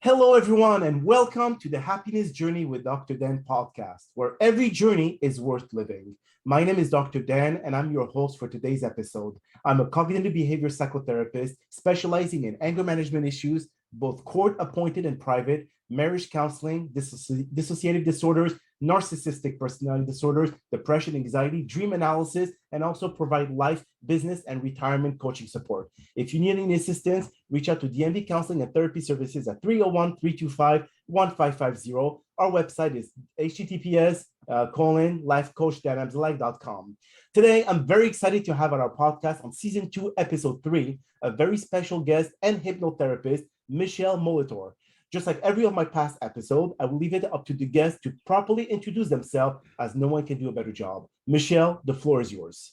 Hello, everyone, and welcome to the Happiness Journey with Dr. Dan podcast, where every journey is worth living. My name is Dr. Dan, and I'm your host for today's episode. I'm a cognitive behavior psychotherapist specializing in anger management issues, both court-appointed and private, marriage counseling, dissociative disorders, narcissistic personality disorders, depression, anxiety, dream analysis, and also provide life, business, and retirement coaching support. If you need any assistance, reach out to DMV Counseling and Therapy Services at 301-325-1550. Our website is https://lifecoachdanamzalek.com. Today, I'm very excited to have on our podcast on season 2, episode 3, a very special guest and hypnotherapist, Michel Molitor. Just like every of my past episodes, I will leave it up to the guests to properly introduce themselves, as no one can do a better job. Michelle, the floor is yours.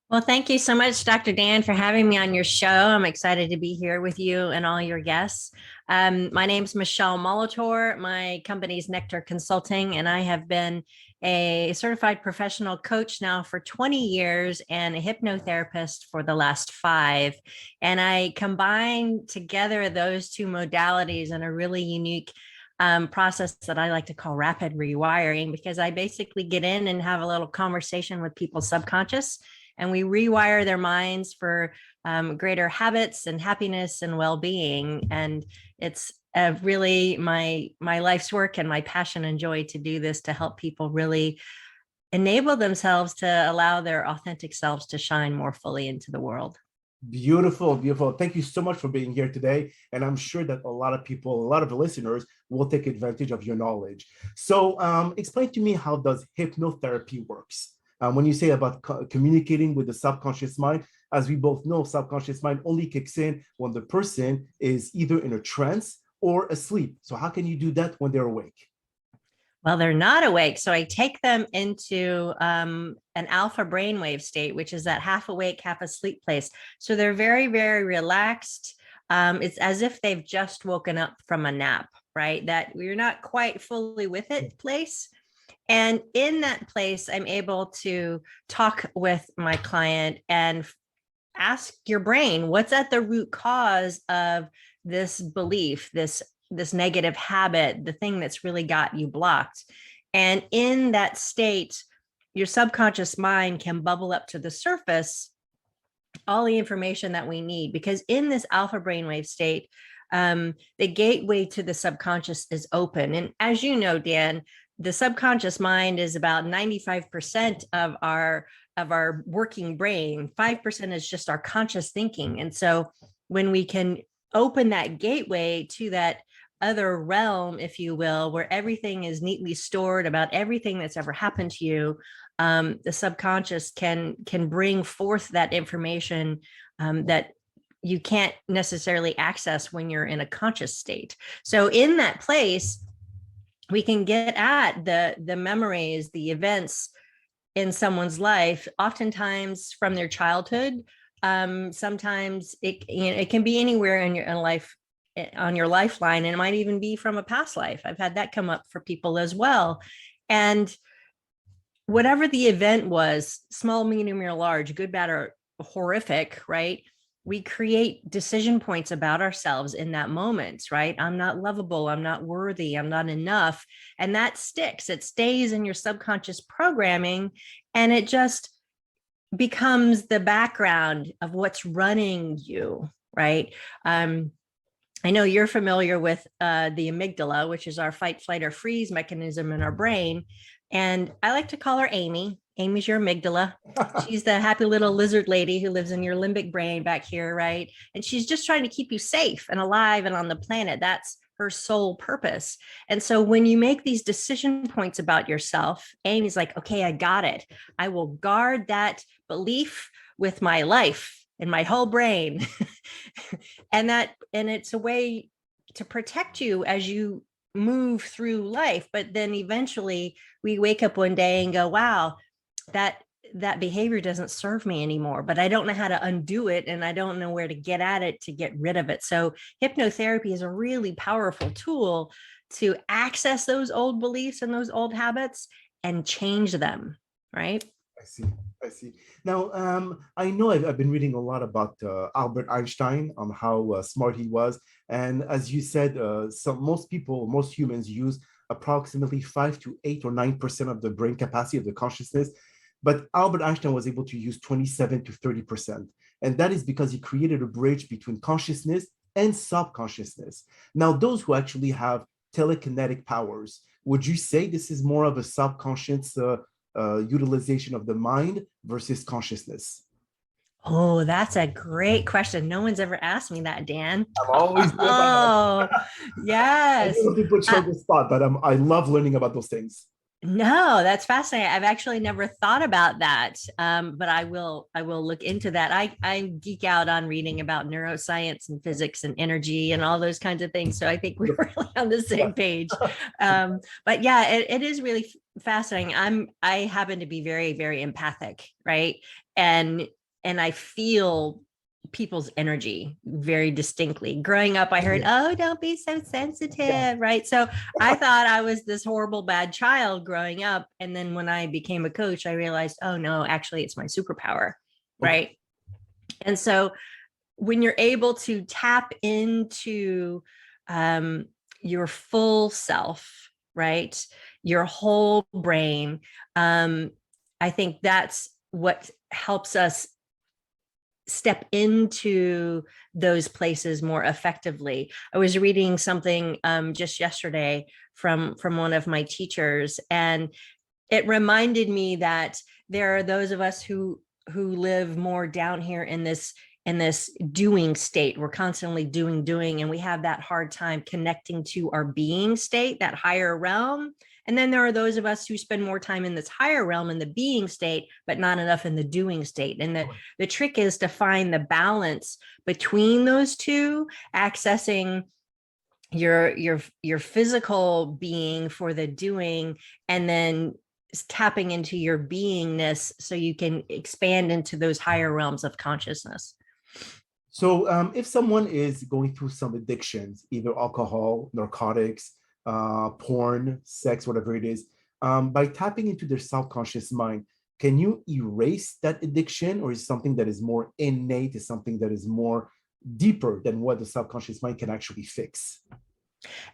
Well, thank you so much, Dr. Dan, for having me on your show. I'm excited to be here with you and all your guests. My name's Michel Molitor. My company's Nectar Consulting, and I have been a certified professional coach now for 20 years and a hypnotherapist for the last 5. And I combine together those two modalities in a really unique process that I like to call rapid rewiring, because I basically get in and have a little conversation with people's subconscious, and we rewire their minds for greater habits and happiness and well-being. And it's really my life's work and my passion and joy to do this, to help people really enable themselves to allow their authentic selves to shine more fully into the world. Beautiful, beautiful. Thank you so much for being here today. And I'm sure that a lot of people, a lot of the listeners will take advantage of your knowledge. So explain to me, how does hypnotherapy works? When you say about communicating with the subconscious mind, as we both know, subconscious mind only kicks in when the person is either in a trance or asleep. So how can you do that when they're awake? Well, they're not awake. So I take them into an alpha brainwave state, which is that half awake, half asleep place. So they're very, very relaxed. It's as if they've just woken up from a nap, right? That we're not quite fully with it place. And in that place, I'm able to talk with my client and ask your brain, what's at the root cause of this belief, this negative habit, the thing that's really got you blocked. And in that state, your subconscious mind can bubble up to the surface all the information that we need, because in this alpha brainwave state, the gateway to the subconscious is open. And as you know, Dan, the subconscious mind is about 95% of our working brain. 5% is just our conscious thinking. And so when we can open that gateway to that other realm, if you will, where everything is neatly stored about everything that's ever happened to you, the subconscious can bring forth that information that you can't necessarily access when you're in a conscious state. So in that place, we can get at the memories, the events in someone's life, oftentimes from their childhood. Sometimes it can be anywhere in your life, on your lifeline, and it might even be from a past life. I've had that come up for people as well. And whatever the event was, small, medium, or large, good, bad, or horrific, right? We create decision points about ourselves in that moment, right? I'm not lovable. I'm not worthy. I'm not enough. And that sticks. It stays in your subconscious programming, and it just becomes the background of what's running you, right? I know you're familiar with the amygdala, which is our fight, flight, or freeze mechanism in our brain. And I like to call her Amy. Amy's your amygdala. She's the happy little lizard lady who lives in your limbic brain back here, right? And she's just trying to keep you safe and alive and on the planet. That's her sole purpose. And so when you make these decision points about yourself, Amy's like, okay, I got it. I will guard that belief with my life and my whole brain. and it's a way to protect you as you move through life. But then eventually we wake up one day and go, wow, that behavior doesn't serve me anymore, but I don't know how to undo it, and I don't know where to get at it to get rid of it. So hypnotherapy is a really powerful tool to access those old beliefs and those old habits and change them, right? I see. I see. Now, I know I've been reading a lot about Albert Einstein on how smart he was, and as you said, most people, most humans use approximately 5 to 8 or 9% of the brain capacity of the consciousness, but Albert Einstein was able to use 27 to 30%, and that is because he created a bridge between consciousness and subconsciousness. Now, those who actually have telekinetic powers, would you say this is more of a subconscious utilization of the mind versus consciousness? Oh, that's a great question. No one's ever asked me that, Dan. I'm always good about Oh, that. I yes. know people Uh, show the spot, but I love learning about those things. no, that's fascinating. I've actually never thought about that, but I will look into that. I geek out on reading about neuroscience and physics and energy and all those kinds of things. So I think we're really on the Yeah. same page. But yeah, it is really fascinating. I happen to be very, very empathic, right? And I feel people's energy very distinctly. Growing up, I heard, "Oh, don't be so Yeah. sensitive," right? So I thought I was this horrible bad child growing up, and then when I became a coach, I realized, oh no, actually it's my superpower, Okay. right? And so when you're able to tap into um, your full self, right, your whole brain, I think that's what helps us step into those places more effectively. I was reading something just yesterday from one of my teachers, and it reminded me that there are those of us who live more down here in this doing state. We're constantly doing, and we have that hard time connecting to our being state, that higher realm. And then there are those of us who spend more time in this higher realm in the being state, but not enough in the doing state. And the trick is to find the balance between those two, accessing your physical being for the doing, and then tapping into your beingness so you can expand into those higher realms of consciousness. So, if someone is going through some addictions, either alcohol, narcotics, porn, sex, whatever it is, by tapping into their subconscious mind, can you erase that addiction, or is something that is more innate, is something that is more deeper than what the subconscious mind can actually fix?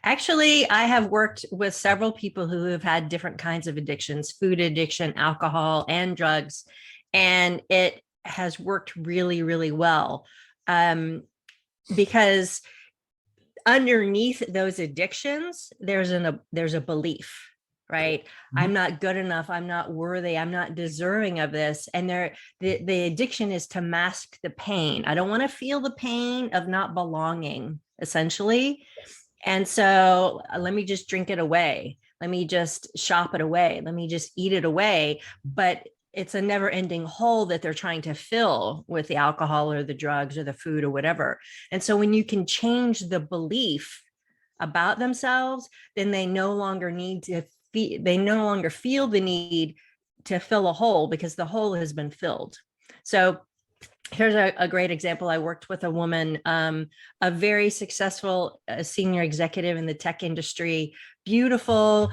Actually, I have worked with several people who have had different kinds of addictions, food addiction, alcohol, and drugs, and it has worked really, really well. Because underneath those addictions, there's a belief, right? I'm not good enough, I'm not worthy, I'm not deserving of this. And the addiction is to mask the pain. I don't want to feel the pain of not belonging, essentially. And so let me just drink it away. Let me just shop it away. Let me just eat it away. But it's a never ending hole that they're trying to fill with the alcohol or the drugs or the food or whatever. And so when you can change the belief about themselves, then they no longer they no longer feel the need to fill a hole, because the hole has been filled. So here's a great example. I worked with a woman, a very successful senior executive in the tech industry, beautiful.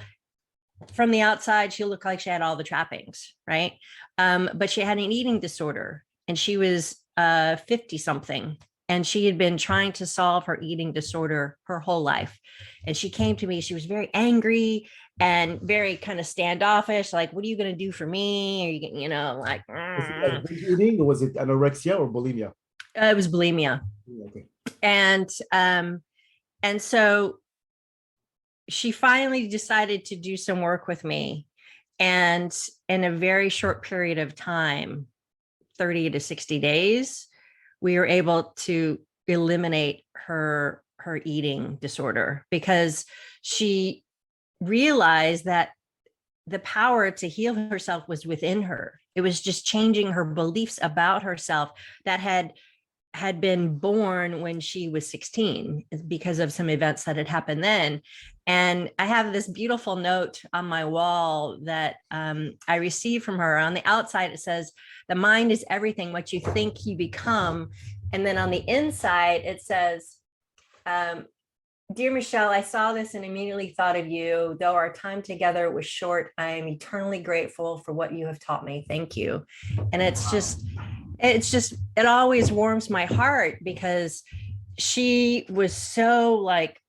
From the outside, she looked like she had all the trappings, right? But she had an eating disorder, and she was 50 something. And she had been trying to solve her eating disorder her whole life. And she came to me, she was very angry and very kind of standoffish, like, what are you going to do for me? Are you, like, Was it like binge eating, or was it anorexia or bulimia? it was bulimia. Okay. And so she finally decided to do some work with me. And in a very short period of time, 30 to 60 days, we were able to eliminate her eating disorder, because she realized that the power to heal herself was within her. It was just changing her beliefs about herself that had been born when she was 16 because of some events that had happened then. And I have this beautiful note on my wall that I received from her. On the outside, it says, "The mind is everything. What you think, you become." And then on the inside, it says, Dear Michelle, I saw this and immediately thought of you. Though our time together was short, I am eternally grateful for what you have taught me. Thank you. And it always warms my heart because she was so like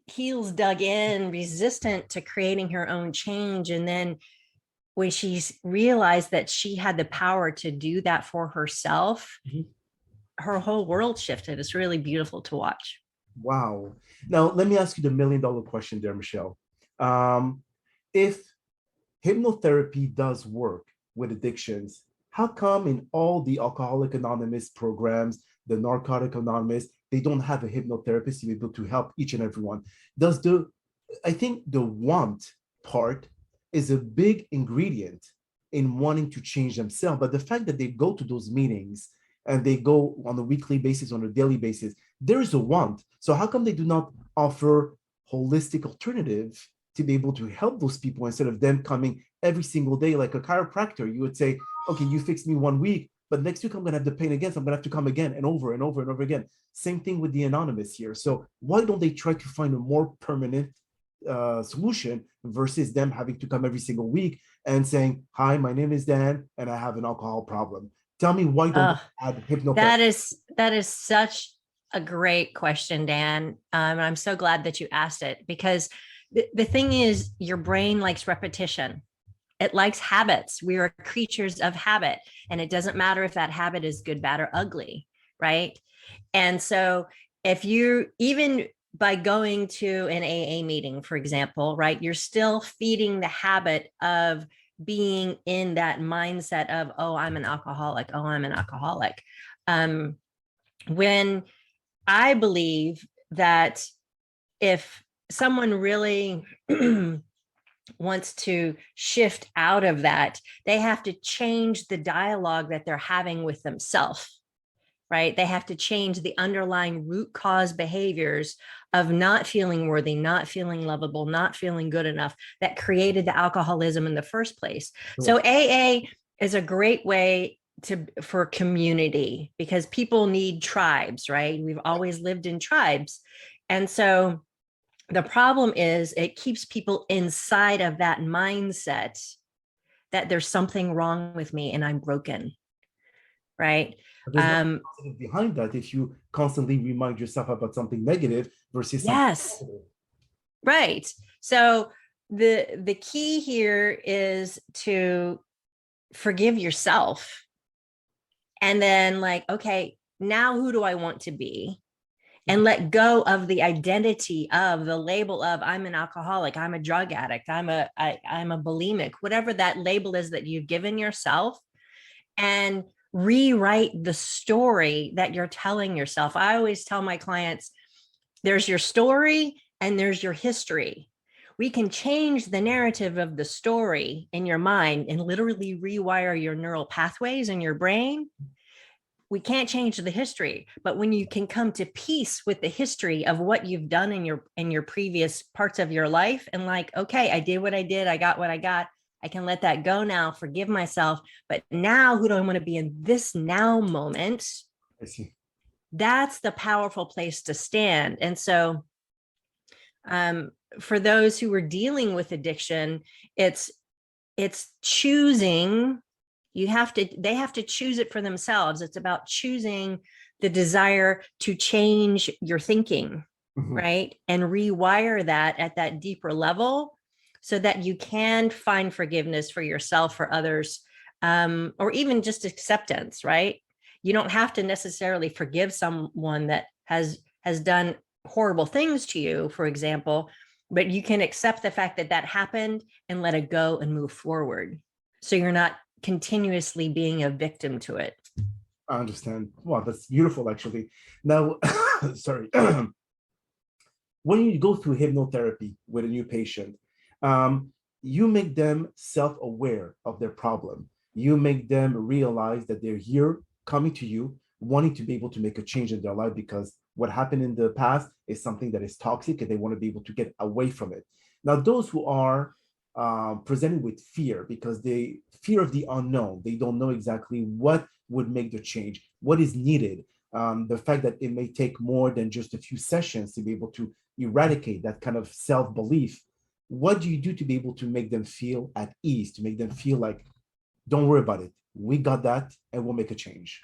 heels dug in, resistant to creating her own change. And then when she realized that she had the power to do that for herself, her whole world shifted. It's really beautiful to watch. Wow. Now, let me ask you the $1 million question there, Michelle. If hypnotherapy does work with addictions, how come in all the Alcoholic Anonymous programs, the Narcotic Anonymous, they don't have a hypnotherapist to be able to help each and every one? I think the want part is a big ingredient in wanting to change themselves, but the fact that they go to those meetings and they go on a weekly basis, on a daily basis, there is a want. So how come they do not offer holistic alternative to be able to help those people instead of them coming every single day like a chiropractor? You would say, okay, you fixed me 1 week, but next week I'm going to have the pain again. So I'm going to have to come again and over and over and over again. Same thing with the anonymous here. So why don't they try to find a more permanent solution versus them having to come every single week and saying, hi, my name is Dan and I have an alcohol problem? Tell me, why don't they add hypnotherapy? That is such a great question, Dan. And I'm so glad that you asked it because the thing is, your brain likes repetition. It likes habits. We are creatures of habit. And it doesn't matter if that habit is good, bad, or ugly, right? And so if you, even by going to an AA meeting, for example, right, you're still feeding the habit of being in that mindset of, oh, I'm an alcoholic. Oh, I'm an alcoholic. When I believe that if someone really wants to shift out of that, they have to change the dialogue that they're having with themselves, right? They have to change the underlying root cause behaviors of not feeling worthy, not feeling lovable, not feeling good enough that created the alcoholism in the first place. So AA is a great way for community because people need tribes, right? We've always lived in tribes. And so the problem is it keeps people inside of that mindset that there's something wrong with me and I'm broken, right? There's nothing positive behind that if you constantly remind yourself about something negative versus something positive. Right. So the key here is to forgive yourself and then like, okay, now who do I want to be? And let go of the identity of the label of I'm an alcoholic, I'm a drug addict, I'm a bulimic, whatever that label is that you've given yourself, and rewrite the story that you're telling yourself. I always tell my clients, there's your story and there's your history. We can change the narrative of the story in your mind and literally rewire your neural pathways in your brain. We can't change the history, but when you can come to peace with the history of what you've done in your previous parts of your life and like, okay, I did what I did, I got what I got, I can let that go now, forgive myself, but now who do I want to be in this now moment? I see. That's the powerful place to stand. And so for those who are dealing with addiction, it's choosing. They have to choose it for themselves. It's about choosing the desire to change your thinking, right? And rewire that at that deeper level so that you can find forgiveness for yourself, for others, or even just acceptance, right? You don't have to necessarily forgive someone that has done horrible things to you, for example, but you can accept the fact that that happened and let it go and move forward. So you're not continuously being a victim to it. I understand. Wow, that's beautiful, actually. Now, sorry. When you go through hypnotherapy with a new patient, you make them self-aware of their problem. You make them realize that they're here coming to you, wanting to be able to make a change in their life because what happened in the past is something that is toxic and they want to be able to get away from it. Now, those who are presented with fear because they fear of the unknown, they don't know exactly what would make the change, what is needed. the fact that it may take more than just a few sessions to be able to eradicate that kind of self-belief. What do you do to be able to make them feel at ease, to make them feel like, don't worry about it, we got that, and we'll make a change?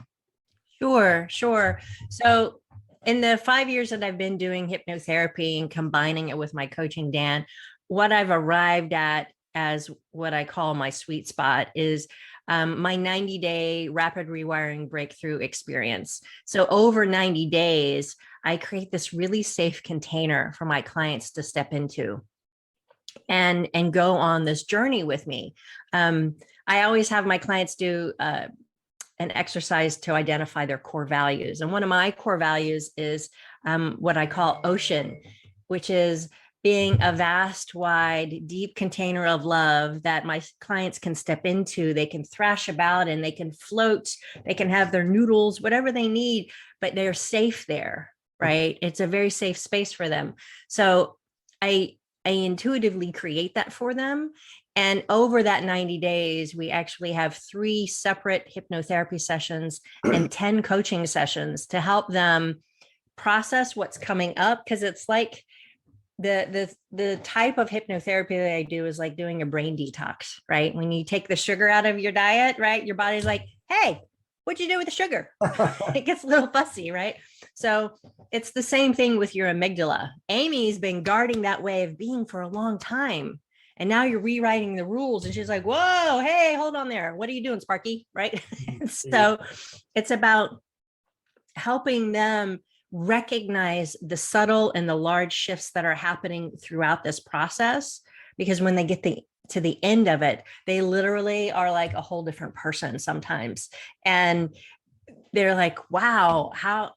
Sure, sure. So in the 5 years that I've been doing hypnotherapy and combining it with my coaching, Dan, what I've arrived at as what I call my sweet spot is my 90-day rapid rewiring breakthrough experience. So over 90 days, I create this really safe container for my clients to step into and go on this journey with me. I always have my clients do an exercise to identify their core values. And one of my core values is what I call ocean, which is being a vast, wide, deep container of love that my clients can step into. They can thrash about and they can float, they can have their noodles, whatever they need, but they're safe there, right? It's a very safe space for them. So I intuitively create that for them. And over that 90 days, we actually have 3 separate hypnotherapy sessions and 10 coaching sessions to help them process what's coming up. Because it's like the type of hypnotherapy that I do is like doing a brain detox, right? When you take the sugar out of your diet, right? Your body's like, hey, what'd you do with the sugar? It gets a little fussy, right? So it's the same thing with your amygdala. Amy's been guarding that way of being for a long time. And now you're rewriting the rules. And she's like, whoa, hey, hold on there. What are you doing, Sparky? Right? So it's about helping them recognize the subtle and the large shifts that are happening throughout this process. Because when they get to the end of it, they literally are like a whole different person sometimes. And they're like, wow, how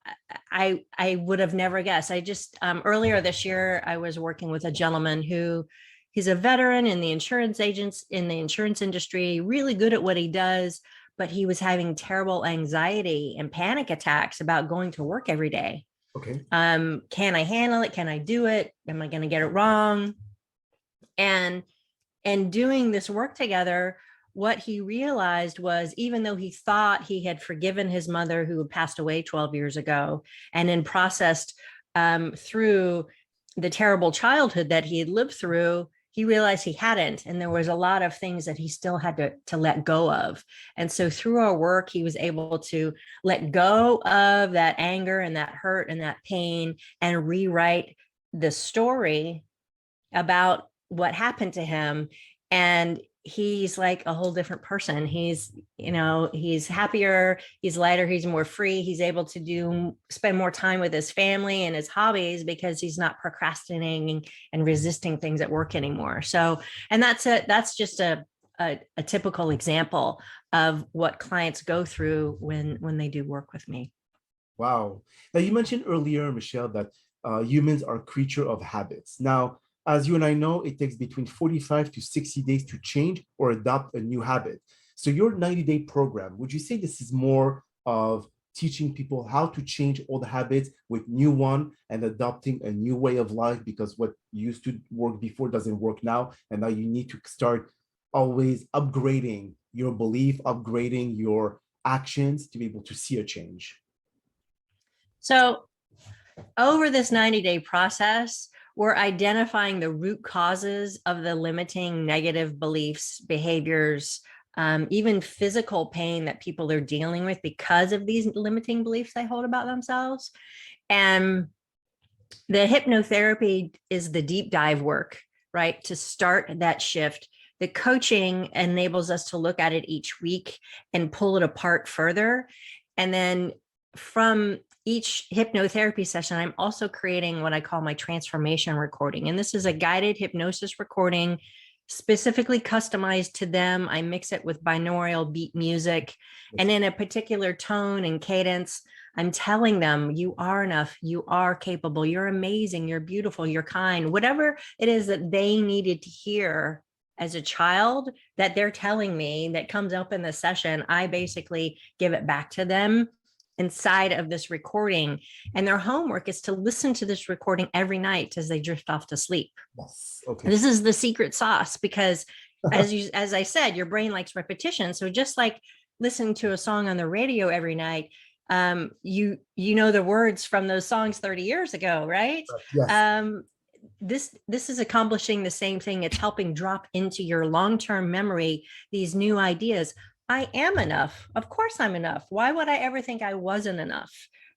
I would have never guessed. I just earlier this year, I was working with a gentleman who he's a veteran in the insurance industry, really good at what he does, but he was having terrible anxiety and panic attacks about going to work every day. Okay. Can I handle it? Can I do it? Am I going to get it wrong? And doing this work together, what he realized was, even though he thought he had forgiven his mother who had passed away 12 years ago, and then processed through the terrible childhood that he had lived through, he realized he hadn't. And there was a lot of things that he still had to let go of. And so through our work, he was able to let go of that anger and that hurt and that pain and rewrite the story about what happened to him. And he's like a whole different person. He's happier, he's lighter, he's more free. He's able to spend more time with his family and his hobbies because he's not procrastinating and resisting things at work anymore. So, and that's just a typical example of what clients go through when they do work with me. Wow. Now, you mentioned earlier, Michelle, that humans are creature of habits. Now, as you and I know, it takes between 45 to 60 days to change or adopt a new habit. So your 90-day program, would you say this is more of teaching people how to change old habits with new one and adopting a new way of life, because what used to work before doesn't work now, and now you need to start always upgrading your belief, upgrading your actions to be able to see a change? So over this 90-day process, we're identifying the root causes of the limiting negative beliefs, behaviors, even physical pain that people are dealing with because of these limiting beliefs they hold about themselves. And the hypnotherapy is the deep dive work, right? To start that shift. The coaching enables us to look at it each week and pull it apart further. And then from each hypnotherapy session, I'm also creating what I call my transformation recording. And this is a guided hypnosis recording specifically customized to them. I mix it with binaural beat music, and in a particular tone and cadence, I'm telling them, you are enough, you are capable, you're amazing, you're beautiful, you're kind, whatever it is that they needed to hear as a child that they're telling me that comes up in the session, I basically give it back to them inside of this recording. And their homework is to listen to this recording every night as they drift off to sleep. Yes. Okay. This is the secret sauce, because as I said, your brain likes repetition. So just like listening to a song on the radio every night, You know the words from those songs 30 years ago, right? Yes. This is accomplishing the same thing. It's helping drop into your long-term memory these new ideas. I am enough. Of course I'm enough. Why would I ever think I wasn't enough?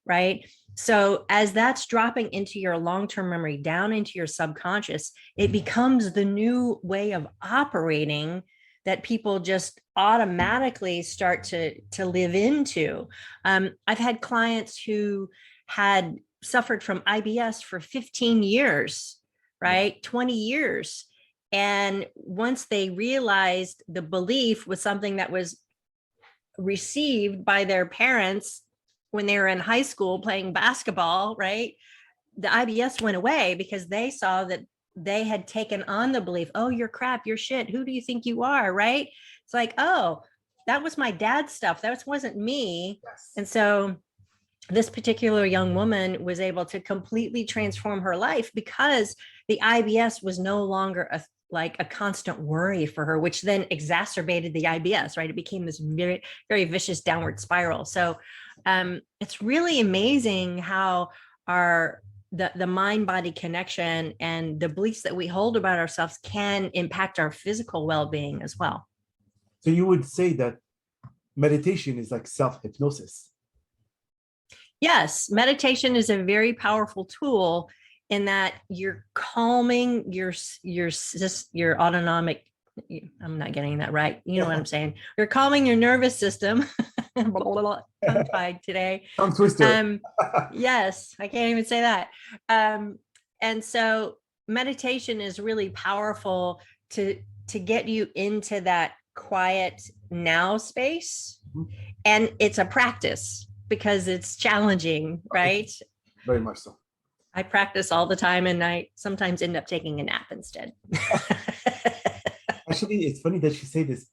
Right. So as that's dropping into your long-term memory, down into your subconscious, it becomes the new way of operating that people just automatically start to live into. I've had clients who had suffered from IBS for 15 years, right? 20 years. And once they realized the belief was something that was received by their parents when they were in high school playing basketball, right? The IBS went away because they saw that they had taken on the belief, oh, you're crap, you're shit. Who do you think you are? Right. It's like, oh, that was my dad's stuff. That wasn't me. Yes. And so this particular young woman was able to completely transform her life because the IBS was no longer like a constant worry for her, which then exacerbated the IBS, right? It became this very, very vicious downward spiral. So it's really amazing how the mind-body connection and the beliefs that we hold about ourselves can impact our physical well-being as well. So you would say that meditation is like self-hypnosis. Yes, meditation is a very powerful tool in that you're calming your autonomic, I'm not getting that right. You know what I'm saying? You're calming your nervous system. Tongue-tied today. Tongue twister. Yes, I can't even say that. And so meditation is really powerful to get you into that quiet now space. And it's a practice because it's challenging, right? Very much so. I practice all the time and I sometimes end up taking a nap instead. Actually, it's funny that you say this,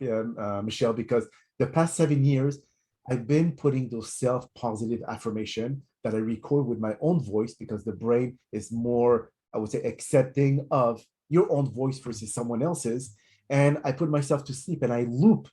Michelle, because the past 7 years, I've been putting those self-positive affirmation that I record with my own voice because the brain is more, I would say, accepting of your own voice versus someone else's. And I put myself to sleep and I loop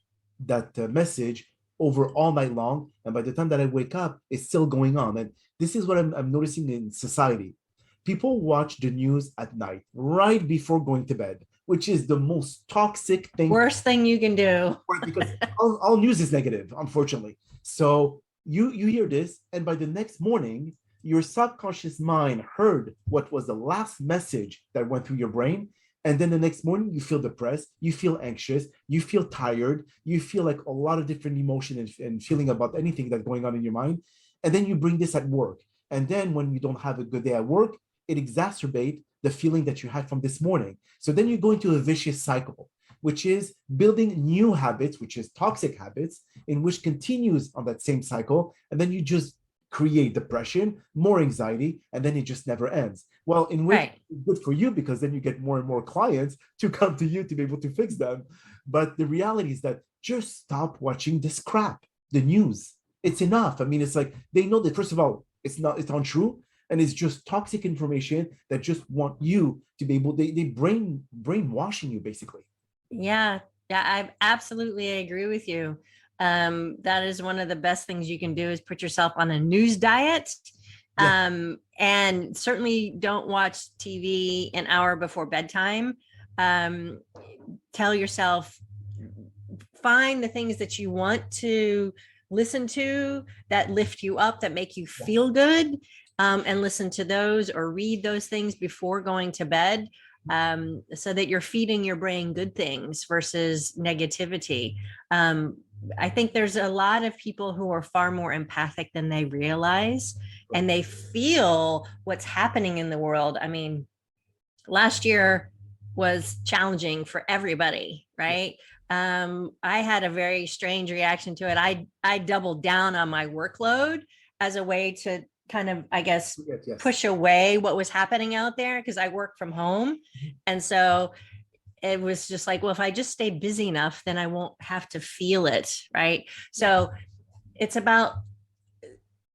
that message over all night long. And by the time that I wake up, it's still going on. And this is what I'm noticing in society. People watch the news at night, right before going to bed, which is the most toxic thing. Worst thing you can do. Because all news is negative, unfortunately. So you hear this, and by the next morning, your subconscious mind heard what was the last message that went through your brain. And then the next morning, you feel depressed, you feel anxious, you feel tired, you feel like a lot of different emotion and feeling about anything that's going on in your mind. And then you bring this at work. And then when you don't have a good day at work, it exacerbates the feeling that you had from this morning. So then you go into a vicious cycle, which is building new habits, which is toxic habits, in which continues on that same cycle. And then you just create depression, more anxiety, and then it just never ends. Well, in which it's good for you because then you get more and more clients to come to you to be able to fix them. But the reality is that just stop watching this crap, the news. It's enough. I mean, it's like they know that, first of all, it's untrue. And it's just toxic information that just want you to be able, they brainwashing you basically. Yeah, I absolutely agree with you. That is one of the best things you can do is put yourself on a news diet. And certainly don't watch TV an hour before bedtime. Tell yourself, find the things that you want to listen to that lift you up, that make you feel good. And listen to those or read those things before going to bed, so that you're feeding your brain good things versus negativity. I think there's a lot of people who are far more empathic than they realize, and they feel what's happening in the world. I mean, last year was challenging for everybody, right? I had a very strange reaction to it. I doubled down on my workload as a way to kind of, I guess, push away what was happening out there because I work from home. And so it was just like, well, if I just stay busy enough, then I won't have to feel it. Right. So it's about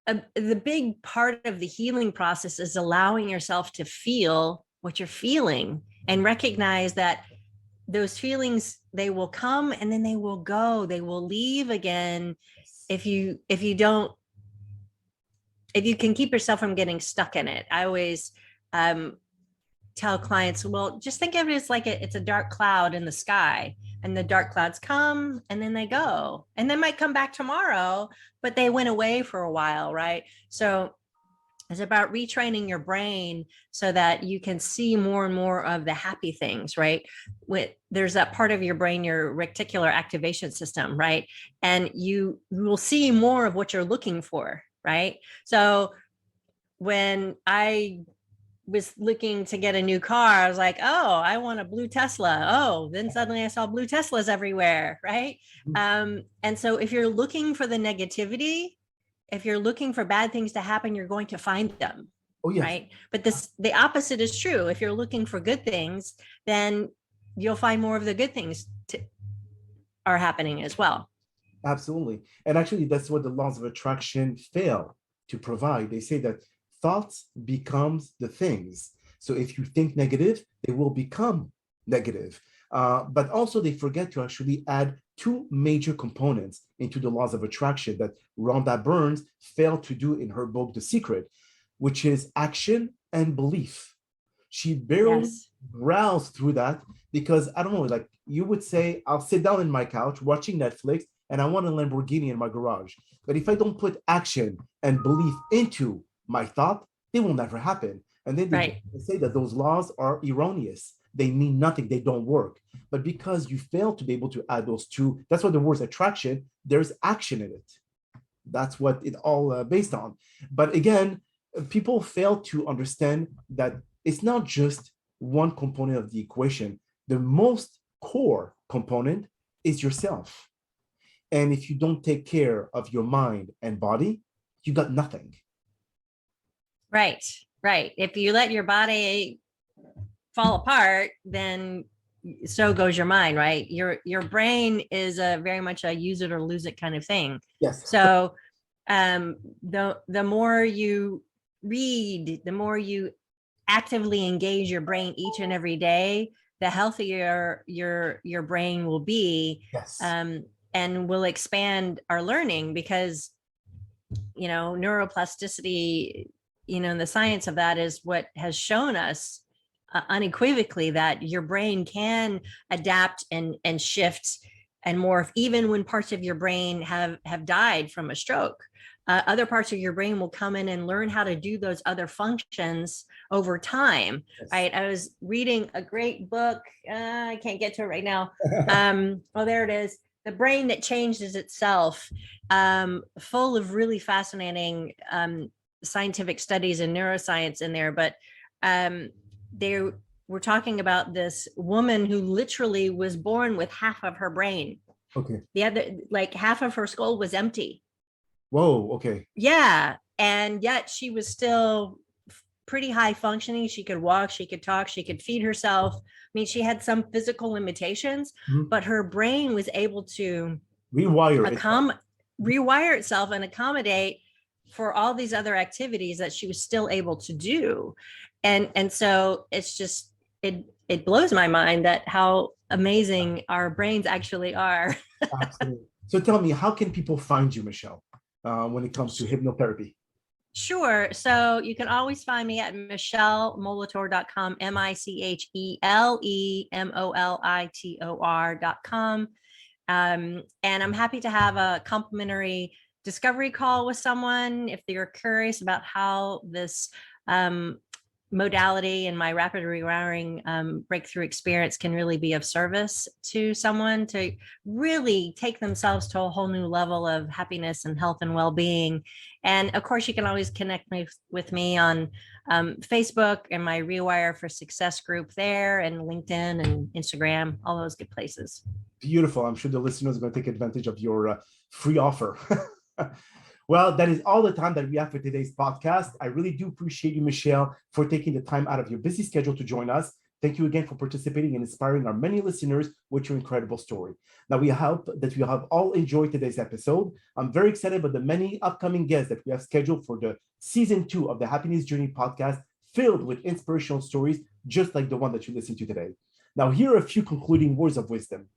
the big part of the healing process is allowing yourself to feel what you're feeling and recognize that those feelings, they will come and then they will go, they will leave again if you don't if you can keep yourself from getting stuck in it. I always tell clients, well, just think of it as like it's a dark cloud in the sky, and the dark clouds come and then they go, and they might come back tomorrow, but they went away for a while, right? So it's about retraining your brain so that you can see more and more of the happy things, right? There's that part of your brain, your reticular activation system, right? And you will see more of what you're looking for, right? So when I was looking to get a new car, I was like, oh, I want a blue Tesla. Oh, then suddenly I saw blue Teslas everywhere, right? And so if you're looking for the negativity, if you're looking for bad things to happen, you're going to find them. Oh, yes. Right. But the opposite is true. If you're looking for good things, then you'll find more of the good things are happening as well. Absolutely. And actually, that's what the laws of attraction fail to provide. They say that thoughts becomes the things. So if you think negative, they will become negative. But also they forget to actually add two major components into the laws of attraction that Rhonda Burns failed to do in her book, The Secret, which is action and belief. She barely browsed through that because, I don't know, like you would say, I'll sit down in my couch watching Netflix and I want a Lamborghini in my garage. But if I don't put action and belief into my thought, they will never happen. And then they say that those laws are erroneous. They mean nothing. They don't work. But because you fail to be able to add those two, that's what the word attraction, there's action in it. That's what it all based on. But again, people fail to understand that it's not just one component of the equation. The most core component is yourself. And if you don't take care of your mind and body, you got nothing. Right. If you let your body fall apart, then so goes your mind, right? Your brain is very much a use it or lose it kind of thing. Yes. So the more you read, the more you actively engage your brain each and every day, the healthier your brain will be. Yes. And will expand our learning because, neuroplasticity, the science of that is what has shown us unequivocally that your brain can adapt and shift and morph even when parts of your brain have died from a stroke. Other parts of your brain will come in and learn how to do those other functions over time. Yes. Right. I was reading a great book. I can't get to it right now. Oh, there it is. The Brain That Changes Itself, full of really fascinating scientific studies and neuroscience in there. But they were talking about this woman who literally was born with half of her brain. Okay. The other, like half of her skull was empty. Whoa. Okay. Yeah. And yet she was still pretty high functioning. She could walk, she could talk, she could feed herself. I mean, she had some physical limitations, but her brain was able to rewire itself and accommodate for all these other activities that she was still able to do. And so it's just, it blows my mind that how amazing our brains actually are. Absolutely. So tell me, how can people find you, Michele, when it comes to hypnotherapy? Sure. So you can always find me at michelemolitor.com, MICHELEMOLITOR.com. And I'm happy to have a complimentary discovery call with someone if they're curious about how this modality and my rapid rewiring breakthrough experience can really be of service to someone to really take themselves to a whole new level of happiness and health and well-being. And of course, you can always connect with me on Facebook and my Rewire for Success group there, and LinkedIn and Instagram, all those good places. Beautiful. I'm sure the listeners are going to take advantage of your free offer. Well, that is all the time that we have for today's podcast. I really do appreciate you, Michele, for taking the time out of your busy schedule to join us. Thank you again for participating and inspiring our many listeners with your incredible story. Now, we hope that you have all enjoyed today's episode. I'm very excited about the many upcoming guests that we have scheduled for the season 2 of the Happiness Journey podcast, filled with inspirational stories, just like the one that you listened to today. Now, here are a few concluding words of wisdom.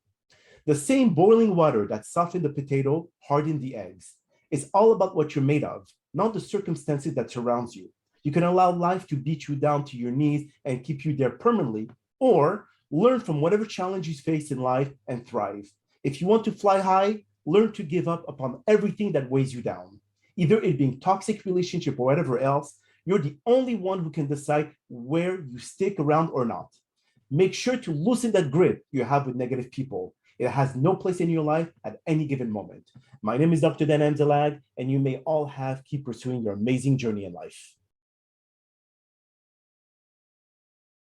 The same boiling water that softened the potato hardened the eggs. It's all about what you're made of. not the circumstances that surrounds you. You can allow life to beat you down to your knees and keep you there permanently, or learn from whatever challenge you face in life and thrive. If you want to fly high, learn to give up upon everything that weighs you down. Either it being toxic relationship or whatever else, you're the only one who can decide where you stick around or not. Make sure to loosen that grip you have with negative people. It has no place in your life at any given moment. My name is Dr. Dan Anzalag, and you may all keep pursuing your amazing journey in life.